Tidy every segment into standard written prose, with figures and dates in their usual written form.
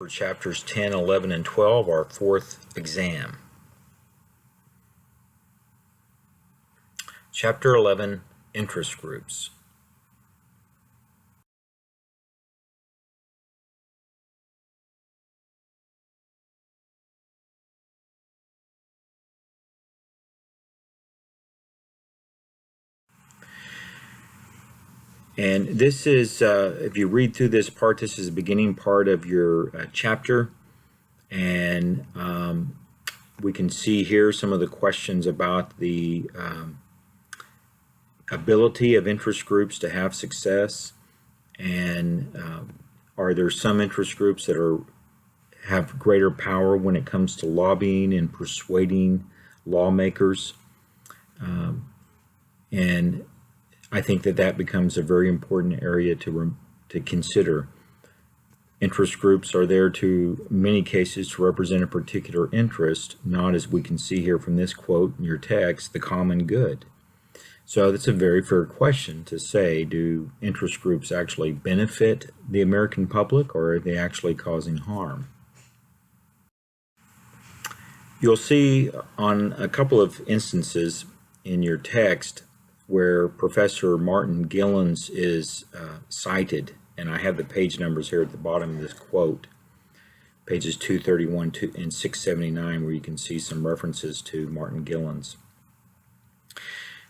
for chapters 10, 11, and 12, our fourth exam. Chapter 11, Interest Groups. And this is, if you read through this part, this is the beginning part of your chapter. And we can see here some of the questions about the ability of interest groups to have success. And are there some interest groups that have greater power when it comes to lobbying and persuading lawmakers? And I think that becomes a very important area to consider. Interest groups are there in many cases to represent a particular interest, not, as we can see here from this quote in your text, the common good. So that's a very fair question to say, do interest groups actually benefit the American public, or are they actually causing harm? You'll see on a couple of instances in your text where Professor Martin Gilens is cited, and I have the page numbers here at the bottom of this quote, pages 231 and 679, where you can see some references to Martin Gilens.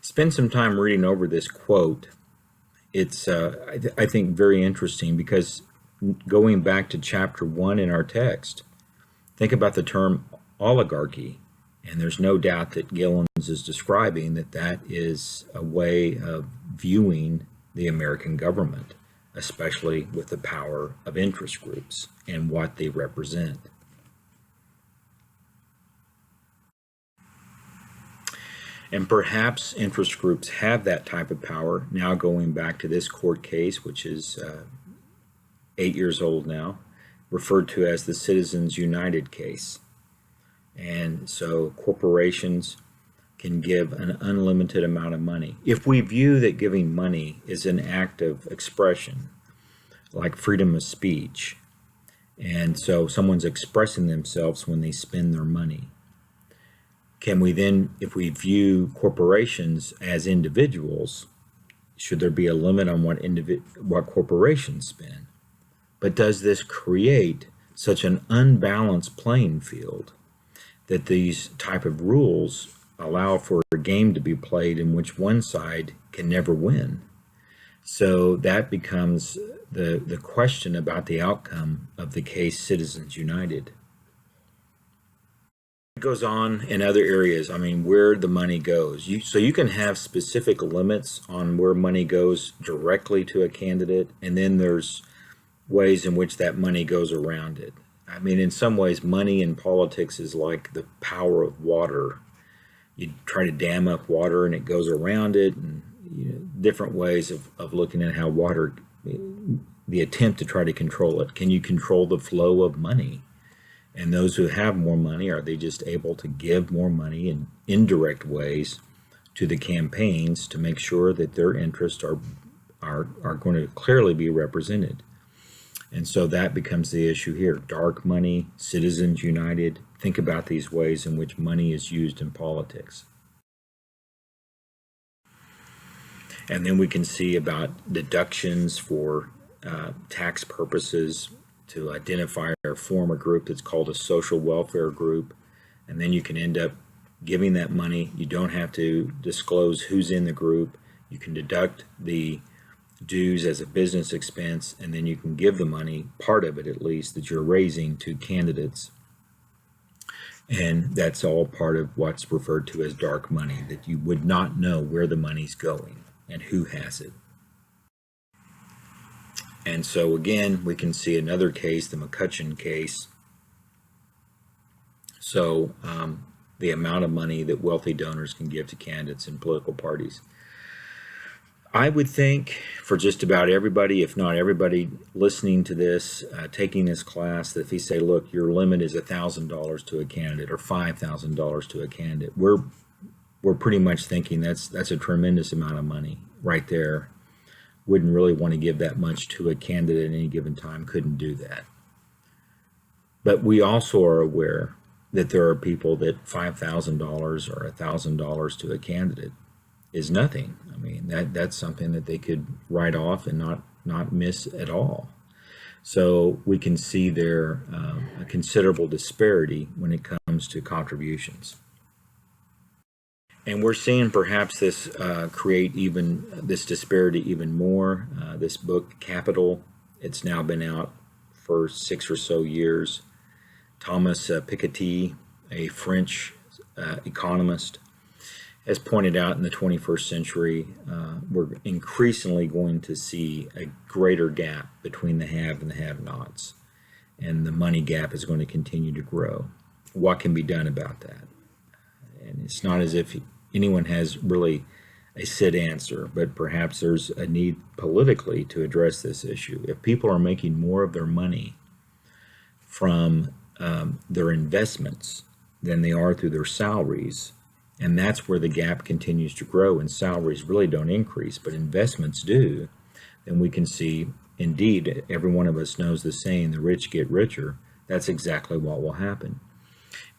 Spend some time reading over this quote. It's, I think, very interesting, because going back to chapter 1 in our text, think about the term oligarchy. And there's no doubt that Gilens is describing that is a way of viewing the American government, especially with the power of interest groups and what they represent. And perhaps interest groups have that type of power. Now going back to this court case, which is 8 years old now, referred to as the Citizens United case. And so corporations can give an unlimited amount of money. If we view that giving money is an act of expression, like freedom of speech, and so someone's expressing themselves when they spend their money, can we then, if we view corporations as individuals, should there be a limit on what corporations spend? But does this create such an unbalanced playing field that these type of rules allow for a game to be played in which one side can never win? So that becomes the question about the outcome of the case Citizens United. It goes on in other areas, where the money goes. So you can have specific limits on where money goes directly to a candidate, and then there's ways in which that money goes around it. In some ways, money in politics is like the power of water. You try to dam up water and it goes around it, and different ways of looking at how water, the attempt to try to control it. Can you control the flow of money? And those who have more money, are they just able to give more money in indirect ways to the campaigns to make sure that their interests are going to clearly be represented? And so that becomes the issue here. Dark money, Citizens United. Think about these ways in which money is used in politics. And then we can see about deductions for tax purposes to identify or form a group that's called a social welfare group. And then you can end up giving that money. You don't have to disclose who's in the group. You can deduct the dues as a business expense, and then you can give the money, part of it at least, that you're raising to candidates. And that's all part of what's referred to as dark money, that you would not know where the money's going and who has it. And so again, we can see another case, the McCutcheon case. So the amount of money that wealthy donors can give to candidates in political parties. I would think for just about everybody, if not everybody listening to this, taking this class, that if you say, look, your limit is $1,000 to a candidate or $5,000 to a candidate, we're pretty much thinking that's a tremendous amount of money right there. Wouldn't really want to give that much to a candidate at any given time, couldn't do that. But we also are aware that there are people that $5,000 or $1,000 to a candidate is nothing. I mean, that's something that they could write off and not miss at all. So we can see there a considerable disparity when it comes to contributions. And we're seeing perhaps this create even this disparity even more. This book, Capital, it's now been out for 6 or so years. Thomas Piketty, a French economist, has pointed out in the 21st century, we're increasingly going to see a greater gap between the have and the have-nots, and the money gap is going to continue to grow. What can be done about that? And it's not as if anyone has really a set answer, but perhaps there's a need politically to address this issue. If people are making more of their money from their investments than they are through their salaries, and that's where the gap continues to grow, and salaries really don't increase, but investments do, then we can see, indeed, every one of us knows the saying, the rich get richer. That's exactly what will happen.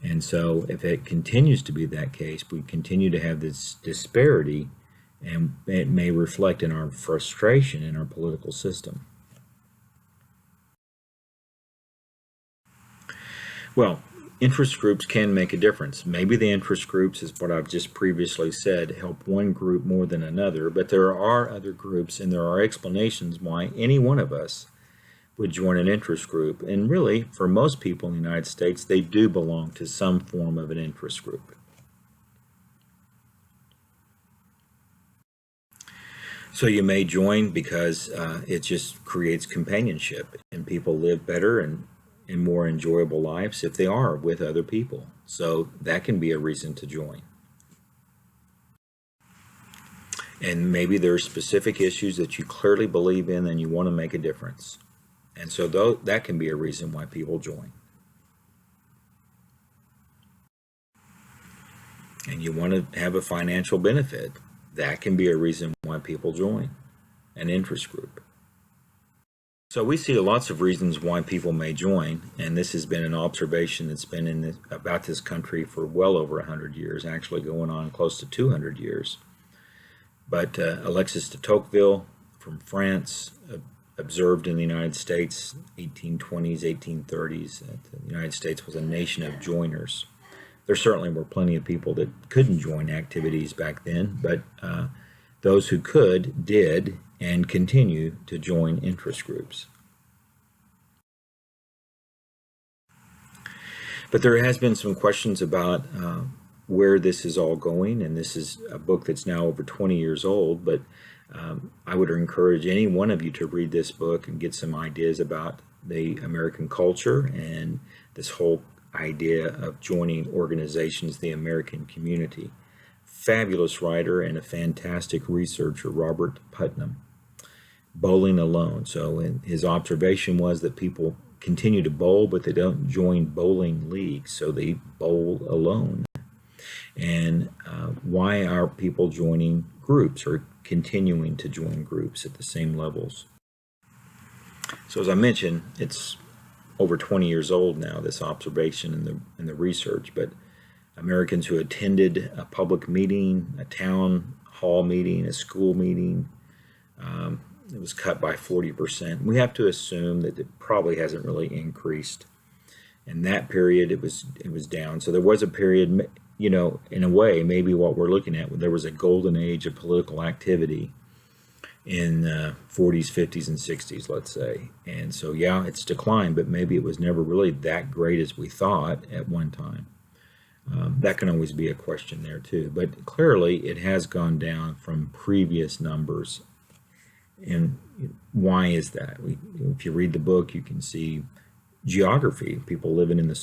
And so if it continues to be that case, we continue to have this disparity, and it may reflect in our frustration in our political system. Well, interest groups can make a difference. Maybe the interest groups, is what I've just previously said, help one group more than another, but there are other groups, and there are explanations why any one of us would join an interest group. And really, for most people in the United States, they do belong to some form of an interest group. So you may join because it just creates companionship, and people live better and more enjoyable lives if they are with other people. So that can be a reason to join. And maybe there are specific issues that you clearly believe in and you want to make a difference. And so that can be a reason why people join. And you want to have a financial benefit. That can be a reason why people join an interest group. So we see lots of reasons why people may join, and this has been an observation that's been about this country for well over 100 years, actually going on close to 200 years. But Alexis de Tocqueville from France observed in the United States, 1820s, 1830s, that the United States was a nation of joiners. There certainly were plenty of people that couldn't join activities back then, but those who could did and continue to join interest groups. But there has been some questions about where this is all going, and this is a book that's now over 20 years old, but I would encourage any one of you to read this book and get some ideas about the American culture and this whole idea of joining organizations, the American community. Fabulous writer and a fantastic researcher, Robert Putnam. Bowling alone. So his observation was that people continue to bowl, but they don't join bowling leagues, so they bowl alone. And why are people joining groups or continuing to join groups at the same levels? So as I mentioned, it's over 20 years old now, this observation and the research, but Americans who attended a public meeting, a town hall meeting, a school meeting, it was cut by 40%. We have to assume that it probably hasn't really increased. In that period, it was down. So there was a period, you know, in a way, maybe what we're looking at, there was a golden age of political activity in 40s, 50s, and 60s, let's say. And so, yeah, it's declined, but maybe it was never really that great as we thought at one time. That can always be a question there too. But clearly, it has gone down from previous numbers. And why is that? If you read the book, you can see geography, people living in the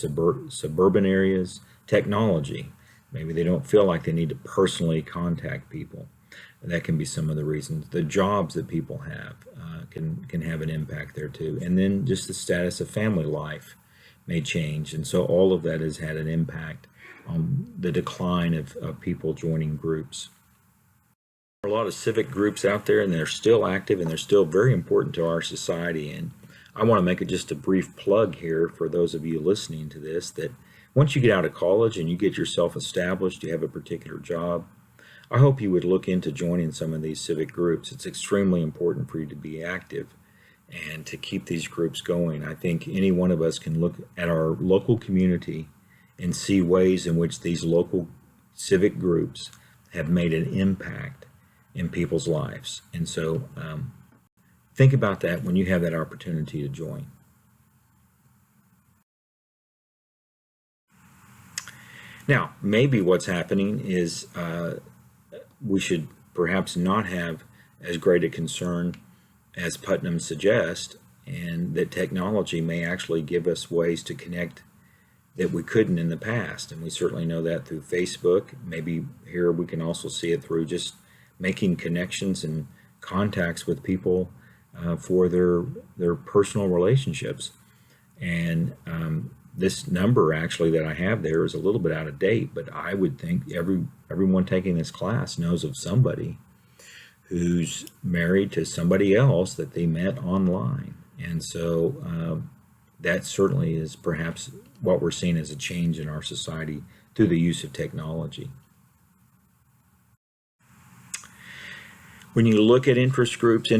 suburban areas, technology. Maybe they don't feel like they need to personally contact people. And that can be some of the reasons. The jobs that people have can have an impact there too. And then just the status of family life may change. And so all of that has had an impact on the decline of people joining groups. There are a lot of civic groups out there, and they're still active, and they're still very important to our society. And I want to make it just a brief plug here for those of you listening to this, that once you get out of college and you get yourself established, you have a particular job, I hope you would look into joining some of these civic groups. It's extremely important for you to be active and to keep these groups going. I think any one of us can look at our local community and see ways in which these local civic groups have made an impact in people's lives. And so think about that when you have that opportunity to join. Now, maybe what's happening is we should perhaps not have as great a concern as Putnam suggests, and that technology may actually give us ways to connect that we couldn't in the past. And we certainly know that through Facebook. Maybe here we can also see it through just making connections and contacts with people for their personal relationships. And this number actually that I have there is a little bit out of date, but I would think everyone taking this class knows of somebody who's married to somebody else that they met online. And so that certainly is perhaps what we're seeing as a change in our society through the use of technology. When you look at interest groups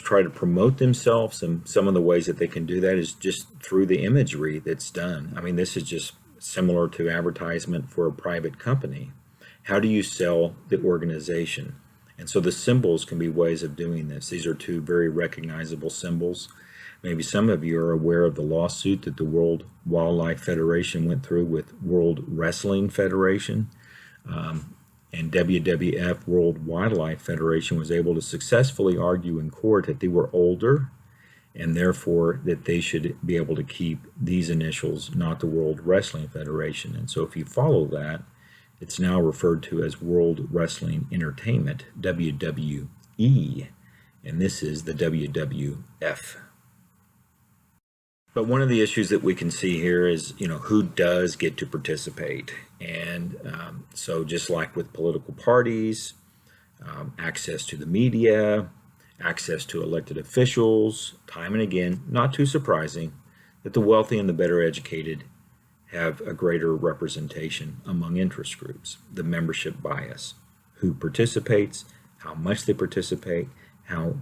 try to promote themselves, and some of the ways that they can do that is just through the imagery that's done. I mean, this is just similar to advertisement for a private company. How do you sell the organization? And so the symbols can be ways of doing this. These are two very recognizable symbols. Maybe some of you are aware of the lawsuit that the World Wildlife Federation went through with World Wrestling Federation. And WWF, World Wildlife Federation, was able to successfully argue in court that they were older and therefore that they should be able to keep these initials, not the World Wrestling Federation. And so if you follow that, it's now referred to as World Wrestling Entertainment, WWE, and this is the WWF. But one of the issues that we can see here is, who does get to participate? And so just like with political parties, access to the media, access to elected officials, time and again, not too surprising that the wealthy and the better educated have a greater representation among interest groups. The membership bias, who participates, how much they participate, how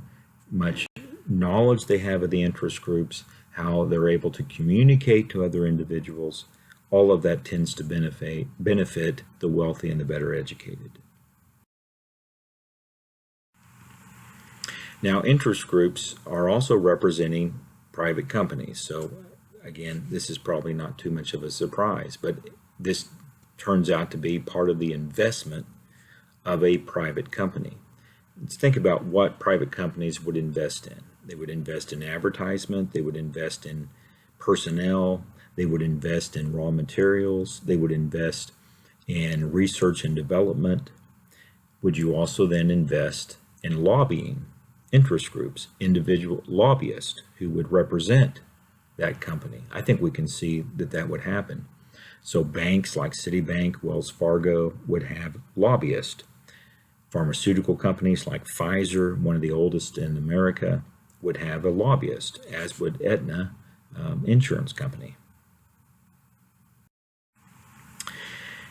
much knowledge they have of the interest groups, how they're able to communicate to other individuals, all of that tends to benefit the wealthy and the better educated. Now, interest groups are also representing private companies. So again, this is probably not too much of a surprise, but this turns out to be part of the investment of a private company. Let's think about what private companies would invest in. They would invest in advertisement, they would invest in personnel, they would invest in raw materials, they would invest in research and development. Would you also then invest in lobbying? Interest groups, individual lobbyists who would represent that company? I think we can see that that would happen. So banks like Citibank, Wells Fargo would have lobbyists. Pharmaceutical companies like Pfizer, one of the oldest in America, would have a lobbyist, as would Aetna insurance company.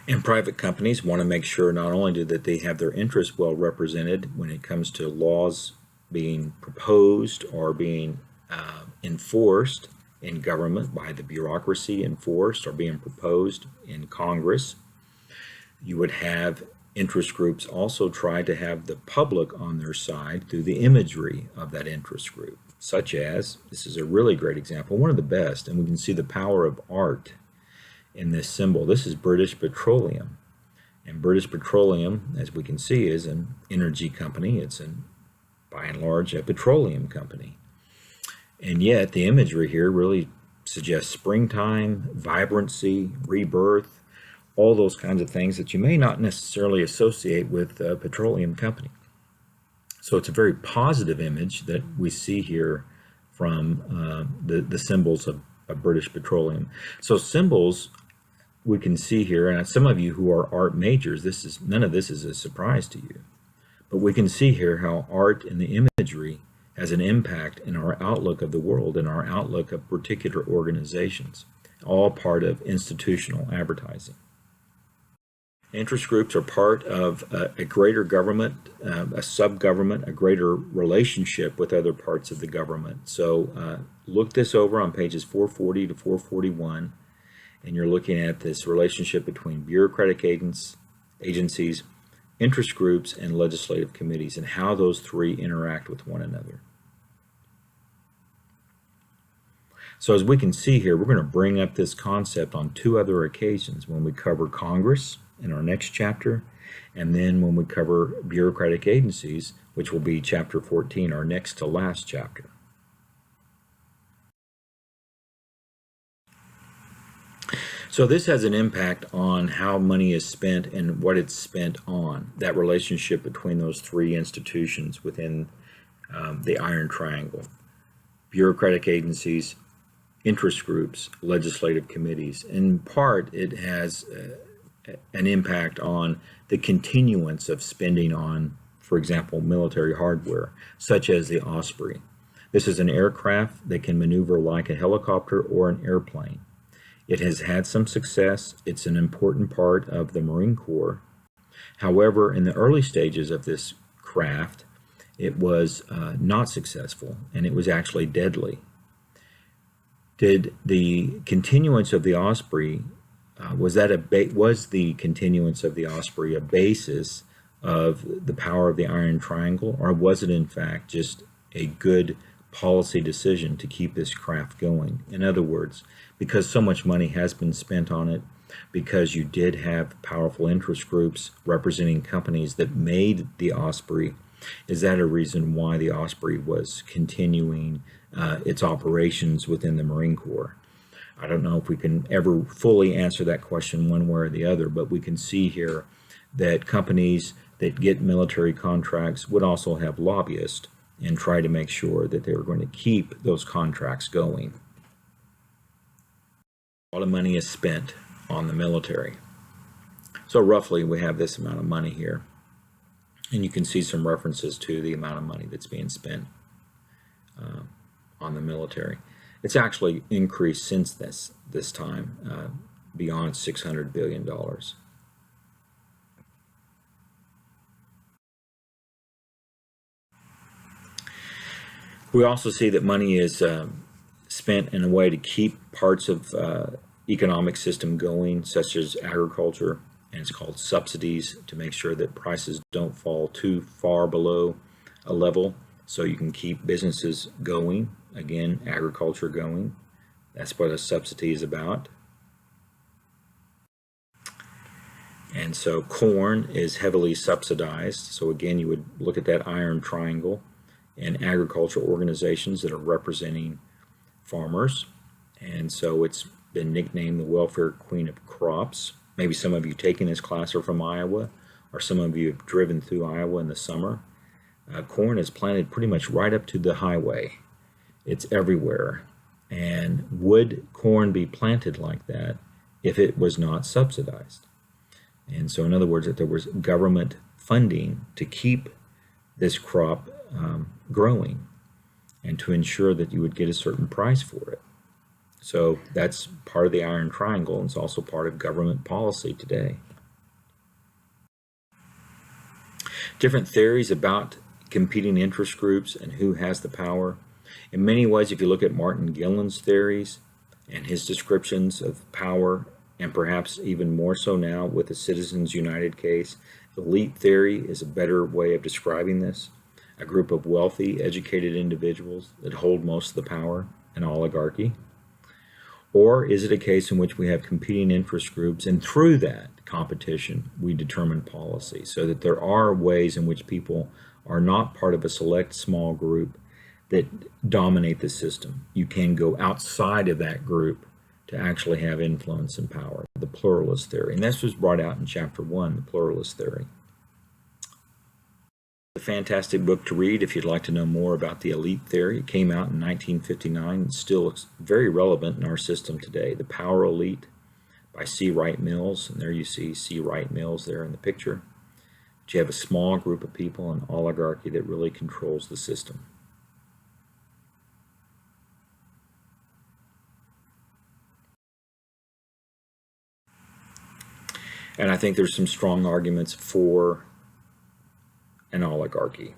And private companies want to make sure not only do that they have their interests well represented when it comes to laws being proposed or being enforced in government by the bureaucracy, enforced or being proposed in Congress. You would have interest groups also try to have the public on their side through the imagery of that interest group, such as, this is a really great example, one of the best, and we can see the power of art in this symbol. This is British Petroleum, and British Petroleum, as we can see, is an energy company. It's by and large a petroleum company, and yet the imagery here really suggests springtime, vibrancy, rebirth, all those kinds of things that you may not necessarily associate with a petroleum company. So it's a very positive image that we see here from the symbols of British Petroleum. So symbols we can see here, and some of you who are art majors, none of this is a surprise to you. But we can see here how art and the imagery has an impact in our outlook of the world and our outlook of particular organizations, all part of institutional advertising. Interest groups are part of a greater government, a sub-government, a greater relationship with other parts of the government. So look this over on pages 440 to 441, and you're looking at this relationship between bureaucratic agencies, interest groups, and legislative committees, and how those three interact with one another. So as we can see here, we're going to bring up this concept on two other occasions, when we cover Congress in our next chapter, and then when we cover bureaucratic agencies, which will be chapter 14, our next to last chapter. So this has an impact on how money is spent and what it's spent on, that relationship between those three institutions within the Iron Triangle: bureaucratic agencies, interest groups, legislative committees. In part, it has an impact on the continuance of spending on, for example, military hardware, such as the Osprey. This is an aircraft that can maneuver like a helicopter or an airplane. It has had some success. It's an important part of the Marine Corps. However, in the early stages of this craft, it was not successful, and it was actually deadly. Did the continuance of the Osprey, was the continuance of the Osprey a basis of the power of the Iron Triangle, or was it in fact just a good policy decision to keep this craft going? In other words, because so much money has been spent on it, because you did have powerful interest groups representing companies that made the Osprey, is that a reason why the Osprey was continuing its operations within the Marine Corps? I don't know if we can ever fully answer that question one way or the other, but we can see here that companies that get military contracts would also have lobbyists and try to make sure that they were going to keep those contracts going. A lot of money is spent on the military. So roughly we have this amount of money here, and you can see some references to the amount of money that's being spent on the military. It's actually increased since this time, beyond $600 billion. We also see that money is spent in a way to keep parts of economic system going, such as agriculture, and it's called subsidies, to make sure that prices don't fall too far below a level so you can keep businesses going. Again, agriculture going. That's what a subsidy is about. And so corn is heavily subsidized. So again, you would look at that Iron Triangle and agricultural organizations that are representing farmers. And so it's been nicknamed the welfare queen of crops. Maybe some of you taking this class are from Iowa, or some of you have driven through Iowa in the summer. Corn is planted pretty much right up to the highway. It's everywhere. And would corn be planted like that if it was not subsidized? And so in other words, if there was government funding to keep this crop growing and to ensure that you would get a certain price for it. So that's part of the Iron Triangle, and it's also part of government policy today. Different theories about competing interest groups and who has the power. In many ways, if you look at Martin Gillen's theories and his descriptions of power, and perhaps even more so now with the Citizens United case, elite theory is a better way of describing this. A group of wealthy, educated individuals that hold most of the power, an oligarchy. Or is it a case in which we have competing interest groups, and through that competition we determine policy, so that there are ways in which people are not part of a select small group that dominate the system. You can go outside of that group to actually have influence and power, the pluralist theory. And this was brought out in chapter 1, the pluralist theory. A fantastic book to read if you'd like to know more about the elite theory. It came out in 1959 and still is very relevant in our system today. The Power Elite by C. Wright Mills, and there you see C. Wright Mills there in the picture. But you have a small group of people, an oligarchy that really controls the system. And I think there's some strong arguments for an oligarchy.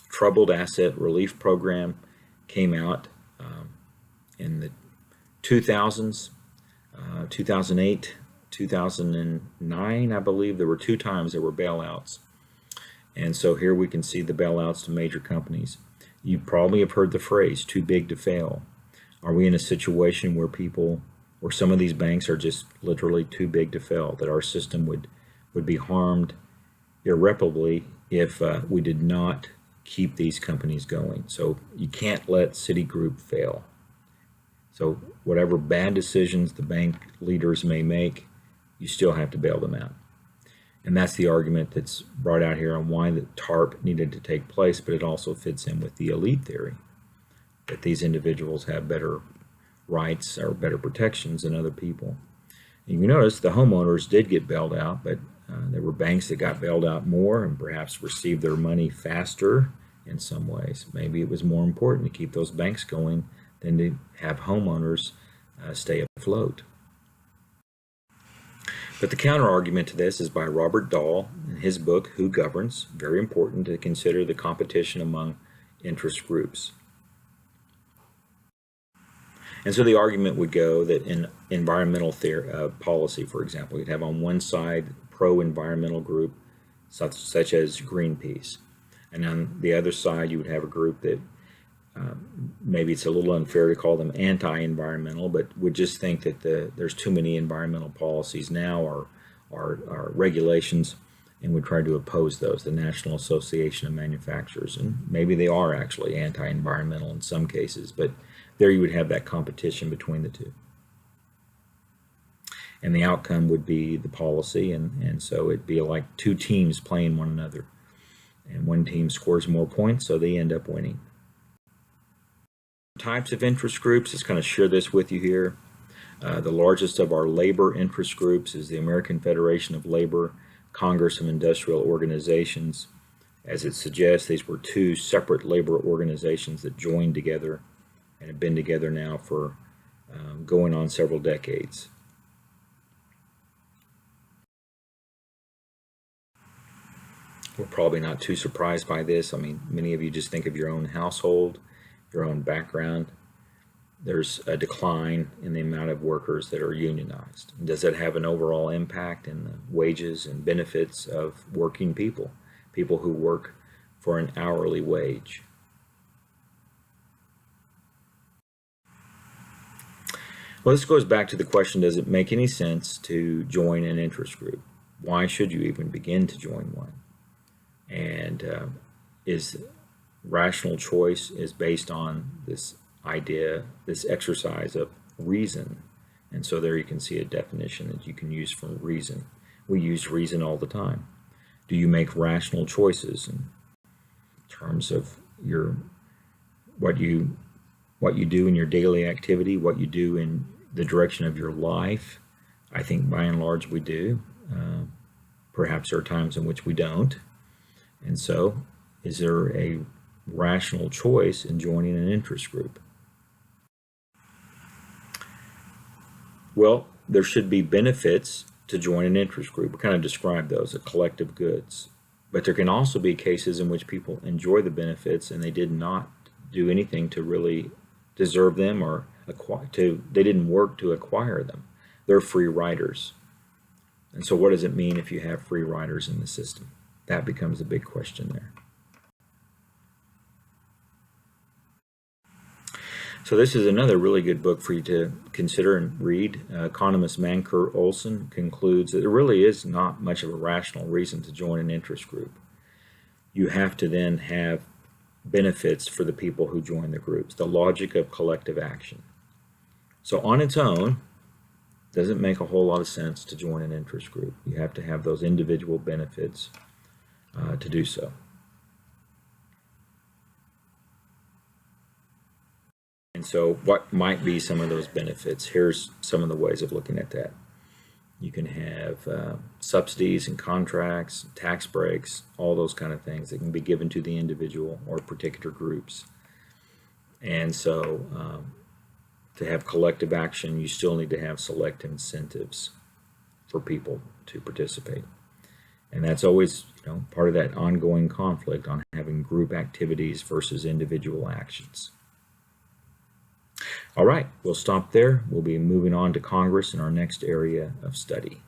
Troubled Asset Relief Program came out in the 2000s, 2008, 2009, I believe. There were 2 times there were bailouts. And so here we can see the bailouts to major companies. You probably have heard the phrase, too big to fail. Are we in a situation where some of these banks are just literally too big to fail, that our system would be harmed irreparably if we did not keep these companies going? So you can't let Citigroup fail. So whatever bad decisions the bank leaders may make, you still have to bail them out. And that's the argument that's brought out here on why the TARP needed to take place, but it also fits in with the elite theory, that these individuals have better rights or better protections than other people. And you notice the homeowners did get bailed out, but there were banks that got bailed out more and perhaps received their money faster in some ways. Maybe it was more important to keep those banks going than to have homeowners stay afloat. But the counter argument to this is by Robert Dahl in his book, Who Governs? Very important to consider the competition among interest groups. And so the argument would go that in environmental policy, for example, you'd have on one side pro-environmental group such as Greenpeace, and on the other side you would have a group that maybe it's a little unfair to call them anti-environmental, but would just think that there's too many environmental policies now or regulations, and would try to oppose those, the National Association of Manufacturers. And maybe they are actually anti-environmental in some cases, but there you would have that competition between the two. And the outcome would be the policy, and so it'd be like 2 teams playing one another. And one team scores more points, so they end up winning. Types of interest groups, just kind of share this with you here. The largest of our labor interest groups is the American Federation of Labor, Congress of Industrial Organizations. As it suggests, these were 2 separate labor organizations that joined together and have been together now for going on several decades. We're probably not too surprised by this. I mean, many of you just think of your own household, your own background. There's a decline in the amount of workers that are unionized. Does that have an overall impact in the wages and benefits of working people, people who work for an hourly wage? Well, this goes back to the question, does it make any sense to join an interest group? Why should you even begin to join one? And is rational choice is based on this idea, this exercise of reason. And so there you can see a definition that you can use for reason. We use reason all the time. Do you make rational choices in terms of what you do in your daily activity, what you do in the direction of your life? I think by and large we do. Perhaps there are times in which we don't. And so, is there a rational choice in joining an interest group? Well, there should be benefits to join an interest group. We kind of describe those, as collective goods. But there can also be cases in which people enjoy the benefits and they did not do anything to really deserve them or they didn't work to acquire them. They're free riders. And so what does it mean if you have free riders in the system? That becomes a big question there. So this is another really good book for you to consider and read. Economist Mancur Olson concludes that there really is not much of a rational reason to join an interest group. You have to then have benefits for the people who join the groups, the logic of collective action. So on its own, doesn't make a whole lot of sense to join an interest group. You have to have those individual benefits to do so. And so what might be some of those benefits? Here's some of the ways of looking at that. You can have subsidies and contracts, tax breaks, all those kind of things that can be given to the individual or particular groups. And so to have collective action, you still need to have select incentives for people to participate. And that's always, part of that ongoing conflict on having group activities versus individual actions. All right, we'll stop there. We'll be moving on to Congress in our next area of study.